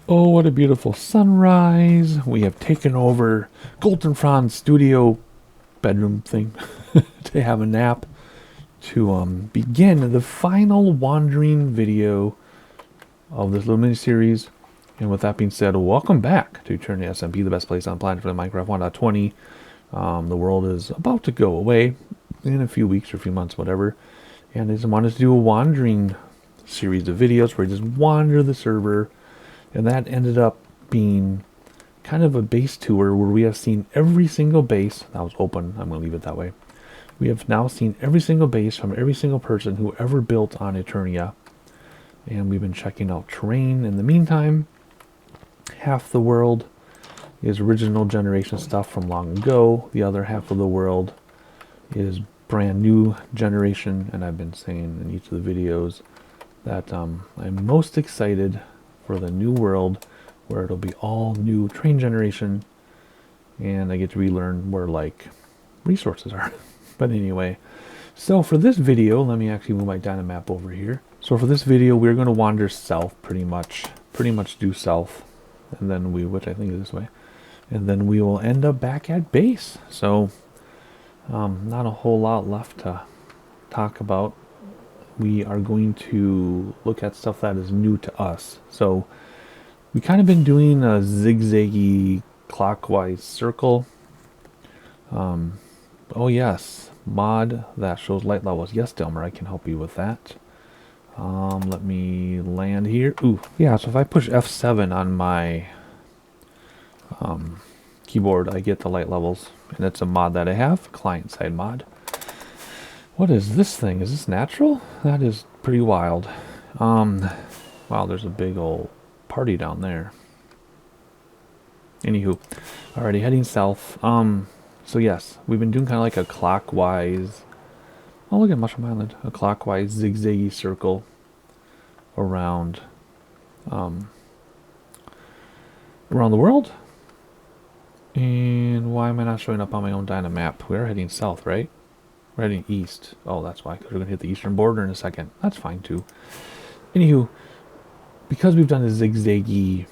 Oh, what a beautiful sunrise. We have taken over Golden Franz studio bedroom thing to have a nap to begin the final wandering video of this little mini series. And with that being said, welcome back to Eternia SMP, the best place on the planet for the Minecraft 1.20. The world is about to go away in a few weeks or a few months, whatever. And I just wanted to do a wandering series of videos where I just wander the server. And that ended up being kind of a base tour where we have seen every single base. That was open. I'm going to leave it that way. We have now seen every single base from every single person who ever built on Eternia. And we've been checking out terrain in the meantime. Half the world is original generation stuff from long ago. The other half of the world is brand new generation. And I've been saying in each of the videos that I'm most excited for the new world where it'll be all new train generation and I get to relearn where like resources are. But anyway, so for this video, let me actually move my Dynamap over here. So for this video, we're going to wander south pretty much due south, and then which I think is this way, and then we will end up back at base. So not a whole lot left to talk about. We are going to look at stuff that is new to us. So we kind of been doing a zigzaggy clockwise circle. Oh yes, mod that shows light levels. Yes, Delmer, I can help you with that. Let me land here. Ooh, yeah, so if I push F7 on my keyboard, I get the light levels. And it's a mod that I have, client-side mod. What is this thing? Is this natural? That is pretty wild. Wow, there's a big old party down there. Anywho, already heading south. So yes, we've been doing kind of like a clockwise. Oh, look at Mushroom Island. A clockwise zigzaggy circle around, around the world. And why am I not showing up on my own Dynamap? We're heading south, right? We're heading east. Oh, that's why, because we're going to hit the eastern border in a second. That's fine, too. Anywho, because we've done a zigzaggy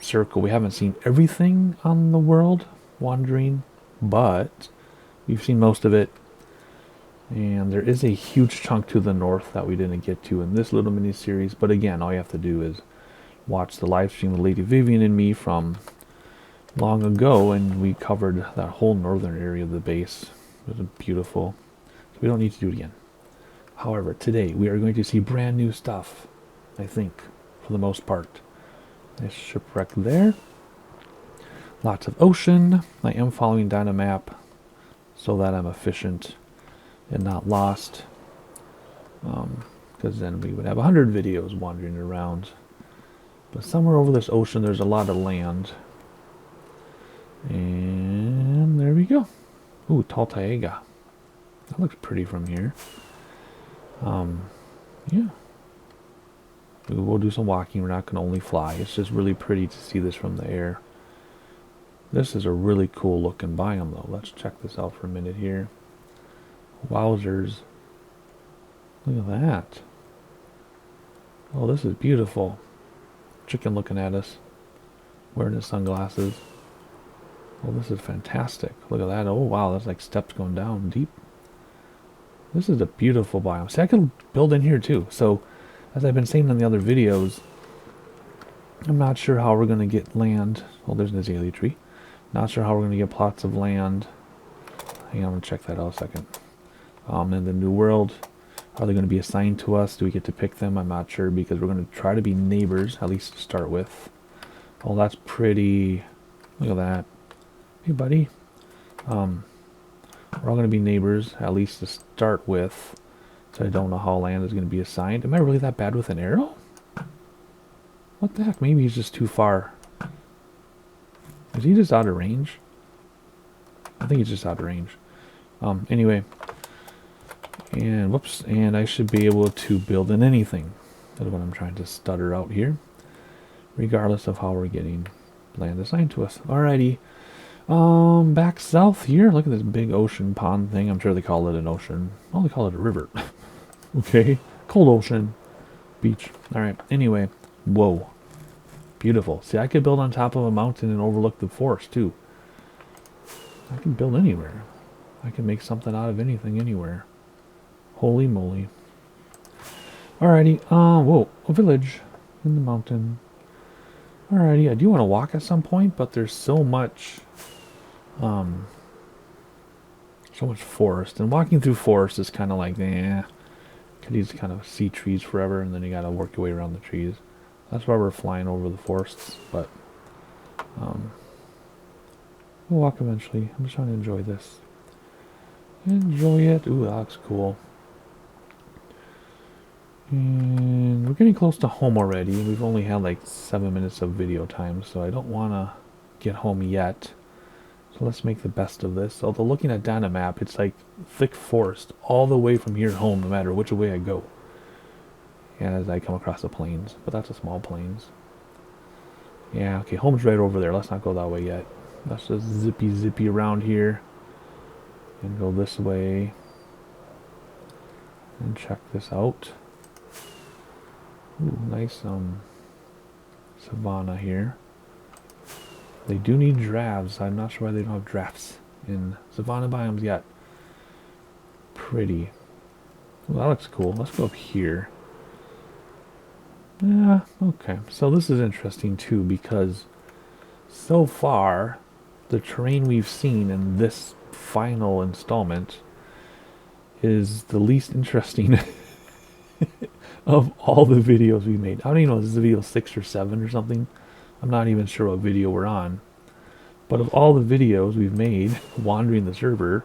circle, we haven't seen everything on the world wandering, but we've seen most of it. And there is a huge chunk to the north that we didn't get to in this little mini-series. But again, all you have to do is watch the live stream with Lady Vivian and me from long ago, and we covered that whole northern area of the base. It was beautiful. So we don't need to do it again. However, today we are going to see brand new stuff, I think, for the most part. Nice shipwreck there. Lots of ocean. I am following Dynamap so that I'm efficient and not lost. Because then we would have 100 videos wandering around. But somewhere over this ocean there's a lot of land. And there we go. Ooh, Taltaiga. That looks pretty from here. Yeah. We will do some walking. We're not going to only fly. It's just really pretty to see this from the air. This is a really cool looking biome though. Let's check this out for a minute here. Wowzers. Look at that. Oh, this is beautiful. Chicken looking at us. Wearing his sunglasses. Oh, this is fantastic. Look at that. Oh, wow. That's like steps going down deep. This is a beautiful biome. See, I could build in here too. So, as I've been saying in the other videos, I'm not sure how we're going to get land. Oh, there's an azalea tree. Not sure how we're going to get plots of land. Hang on, I'm going to check that out a second. In the new world, are they going to be assigned to us? Do we get to pick them? I'm not sure, because we're going to try to be neighbors, at least to start with. Oh, that's pretty. Look at that. Hey, buddy. We're all going to be neighbors, at least to start with. So I don't know how land is going to be assigned. Am I really that bad with an arrow? What the heck? Maybe he's just too far. Is he just out of range? I think he's just out of range. Anyway. And whoops. And I should be able to build in anything. That's what I'm trying to stutter out here. Regardless of how we're getting land assigned to us. Alrighty. Back south here. Look at this big ocean pond thing. I'm sure they call it an ocean. Oh, they call it a river. Okay. Cold ocean. Beach. Alright. Anyway. Whoa. Beautiful. See, I could build on top of a mountain and overlook the forest, too. I can build anywhere. I can make something out of anything, anywhere. Holy moly. Alrighty, whoa, a village in the mountain. Alrighty, I do want to walk at some point, but there's so much forest. And walking through forest is kind of like, could you just kind of see trees forever, and then you gotta work your way around the trees. That's why we're flying over the forests, but we'll walk eventually. I'm just trying to enjoy this. Enjoy it. Ooh, that looks cool. And we're getting close to home already. We've only had like 7 minutes of video time, so I don't want to get home yet. So let's make the best of this. Although looking at Dynamap, it's like thick forest all the way from here to home, no matter which way I go. And as I come across the plains, but that's a small plains. Yeah, okay, home's right over there. Let's not go that way yet. Let's just zippy around here and go this way and check this out. Ooh, nice savanna here. They do need drafts. I'm not sure why they don't have drafts in savanna biomes yet. Pretty. Well, that looks cool. Let's go up here. Yeah, okay. So this is interesting too, because so far the terrain we've seen in this final installment is the least interesting of all the videos we made. I don't even know if this is video 6 or 7 or something. I'm not even sure what video we're on. But of all the videos we've made wandering the server,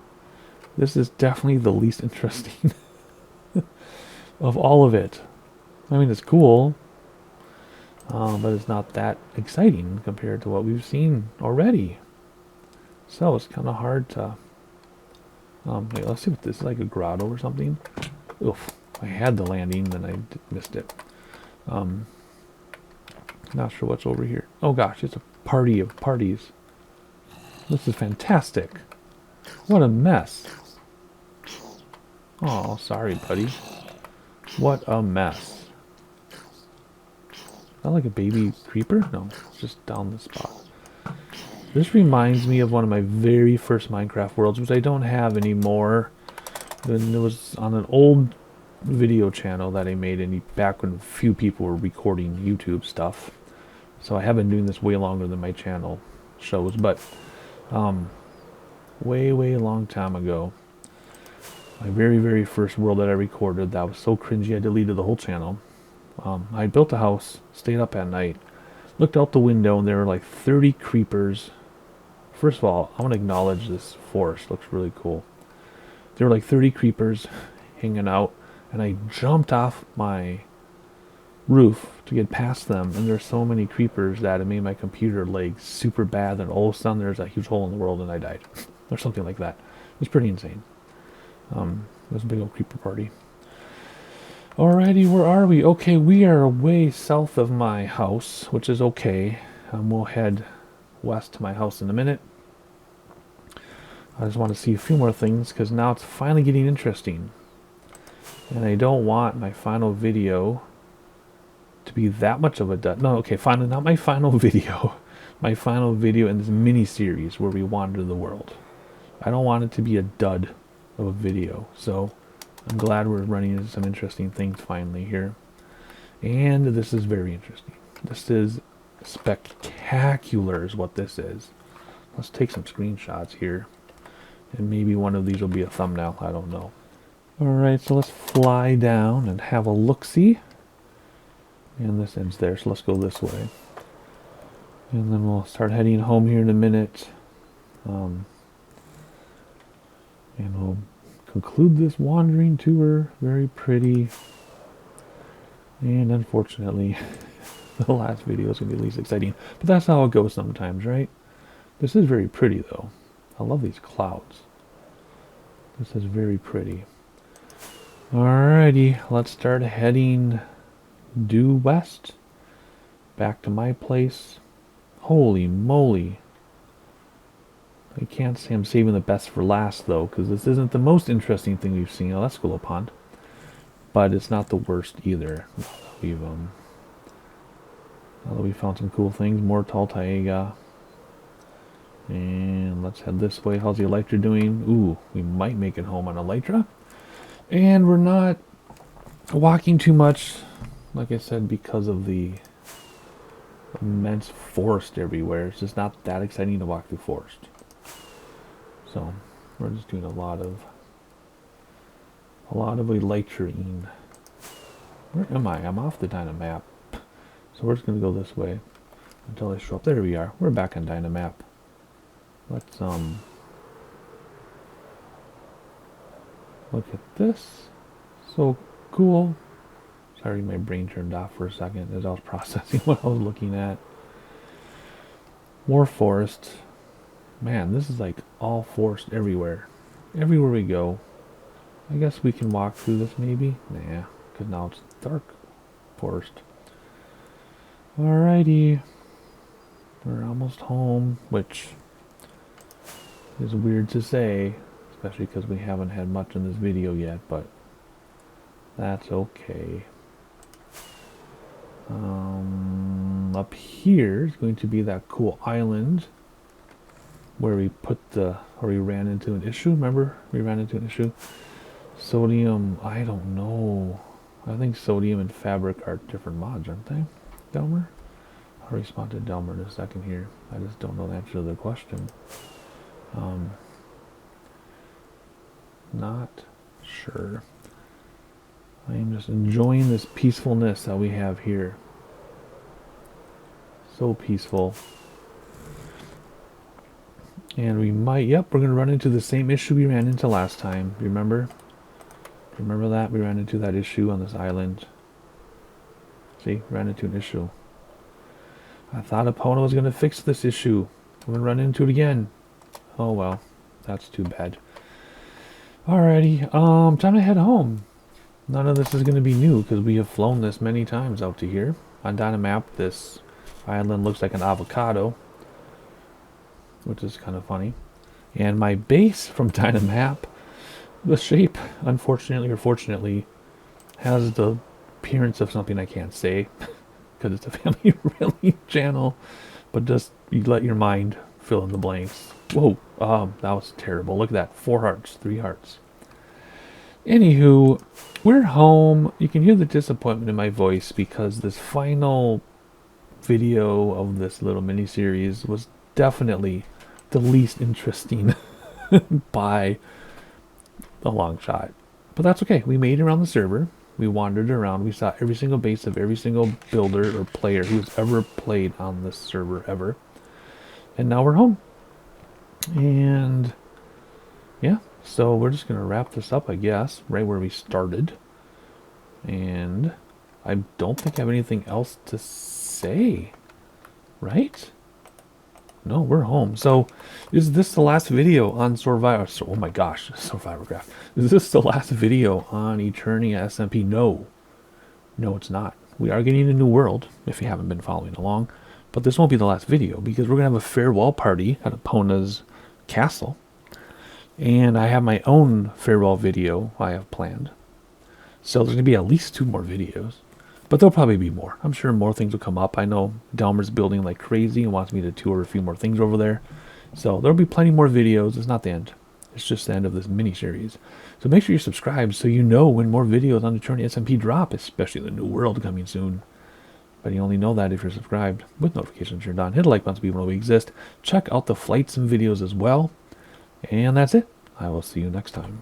this is definitely the least interesting of all of it. I mean, it's cool, but it's not that exciting compared to what we've seen already. So it's kind of hard to... wait, let's see what this is, like a grotto or something. Oof, I had the landing, then I missed it. Not sure what's over here. Oh gosh, it's a party of parties. This is fantastic. What a mess. Oh, sorry, buddy. What a mess. Is that like a baby creeper? No, it's just down the spot. This reminds me of one of my very first Minecraft worlds, which I don't have anymore. And it was on an old video channel that I made back when few people were recording YouTube stuff. So I have been doing this way longer than my channel shows, but way long time ago, my very first world that I recorded that was so cringy I deleted the whole channel. I built a house, stayed up at night, looked out the window, and there were like 30 creepers. First of all, I want to acknowledge this forest. Looks really cool. There were like 30 creepers hanging out, and I jumped off my roof to get past them, and there's so many creepers that it made my computer lag super bad, and all of a sudden there's a huge hole in the world and I died. Or something like that. It was pretty insane. It was a big old creeper party. Alrighty, where are we? Okay, we are way south of my house, which is okay. We'll head west to my house in a minute. I just want to see a few more things, because now it's finally getting interesting. And I don't want my final video to be that much of a dud. No, okay, finally, not my final video. My final video in this mini-series where we wander the world. I don't want it to be a dud of a video. So, I'm glad we're running into some interesting things finally here. And this is very interesting. This is spectacular is what this is. Let's take some screenshots here. And maybe one of these will be a thumbnail. I don't know. Alright, so let's fly down and have a look-see. And this ends there, so let's go this way. And then we'll start heading home here in a minute. And we'll conclude this wandering tour. Very pretty. And unfortunately, the last video is going to be the least exciting. But that's how it goes sometimes, right? This is very pretty, though. I love these clouds. This is very pretty. Alrighty, let's start heading due west. Back to my place. Holy moly. I can't say I'm saving the best for last, though, because this isn't the most interesting thing we've seen. Oh, that's School Pond. But it's not the worst either. We've Although we found some cool things, more tall taiga. And let's head this way. How's the Elytra doing? Ooh, we might make it home on Elytra. And we're not walking too much, like I said, because of the immense forest everywhere. It's just not that exciting to walk through forest. So we're just doing a lot of elytraing. Where am I? I'm off the Dynamap. So we're just gonna go this way until I show up. There we are. We're back on Dynamap. Let's look at this. So cool. Sorry, my brain turned off for a second as I was processing what I was looking at. More forest. Man, this is like all forest everywhere. Everywhere we go. I guess we can walk through this maybe? Nah, because now it's dark forest. Alrighty. We're almost home, which is weird to say, especially because we haven't had much in this video yet, but that's okay. Up here is going to be that cool island where we ran into an issue. Remember? We ran into an issue. Sodium, I don't know. I think sodium and fabric are different mods, aren't they? Delmer? I'll respond to Delmer in a second here. I just don't know the answer to the question. Not sure. I am just enjoying this peacefulness that we have here. So peaceful. And we might, yep, we're going to run into the same issue we ran into last time. Remember? Remember that? We ran into that issue on this island. See? Ran into an issue. I thought Epona was going to fix this issue. We're going to run into it again. Oh well. That's too bad. Alrighty. Time to head home. None of this is going to be new because we have flown this many times out to here. On Dynamap, this island looks like an avocado, which is kind of funny. And my base from Dynamap, the shape, unfortunately or fortunately, has the appearance of something I can't say because it's a family really channel. But just you let your mind fill in the blanks. Whoa, that was terrible. Look at that. 4 hearts, 3 hearts. Anywho, we're home. You can hear the disappointment in my voice because this final video of this little mini-series was definitely the least interesting by a long shot. But that's okay. We made it around the server. We wandered around. We saw every single base of every single builder or player who's ever played on this server ever. And now we're home. And yeah, so we're just going to wrap this up, I guess, right where we started. And I don't think I have anything else to say, right? No, we're home. So is this the last video on Survivor? Oh my gosh, Survivor Craft. Is this the last video on Eternia SMP? No. No, it's not. We are getting a new world, if you haven't been following along. But this won't be the last video because we're going to have a farewell party at Epona's castle. And I have my own farewell video I have planned. So there's going to be at least 2 more videos. But there'll probably be more. I'm sure more things will come up. I know Delmer's building like crazy and wants me to tour a few more things over there. So there'll be plenty more videos. It's not the end. It's just the end of this mini-series. So make sure you subscribe so you know when more videos on Eternia SMP drop, especially the new world coming soon. But you only know that if you're subscribed with notifications turned on. Hit a like button so people know we exist. Check out the flight sim videos as well. And that's it. I will see you next time.